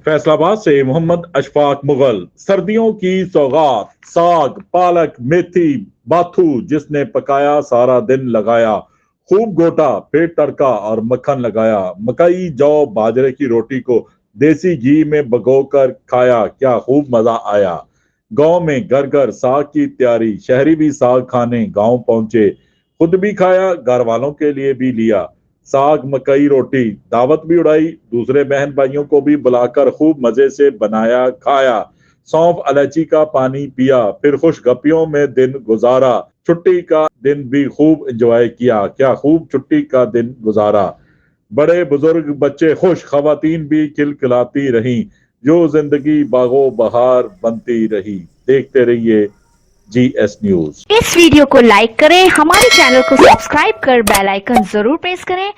फैसलाबाद से मोहम्मद अशफाक मुगल। सर्दियों की सौगात, साग, पालक, मेथी, बाथू जिसने पकाया सारा दिन लगाया, खूब गोटा, पेट तड़का और मक्खन लगाया। मकई, जौ, बाजरे की रोटी को देसी घी में भिगोकर खाया, क्या खूब मजा आया। गांव में घर घर साग की तैयारी, शहरी भी साग खाने गांव पहुंचे, खुद भी खाया, घर वालों के लिए भी लिया। साग, मकई, रोटी, दावत भी उड़ाई, दूसरे बहन भाइयों को भी बुलाकर खूब मजे से बनाया खाया। सौंफ इलायची का पानी पिया, फिर खुश गपियों में दिन गुजारा। छुट्टी का दिन भी खूब एंजॉय किया, क्या खूब छुट्टी का दिन गुजारा। बड़े बुजुर्ग बच्चे खुश, खवातीन भी खिलखिलाती रहीं, जो जिंदगी बागो बहार बनती रही। देखते रहिए GS न्यूज। इस वीडियो को लाइक करें, हमारे चैनल को सब्सक्राइब कर बेल आइकन जरूर प्रेस करें।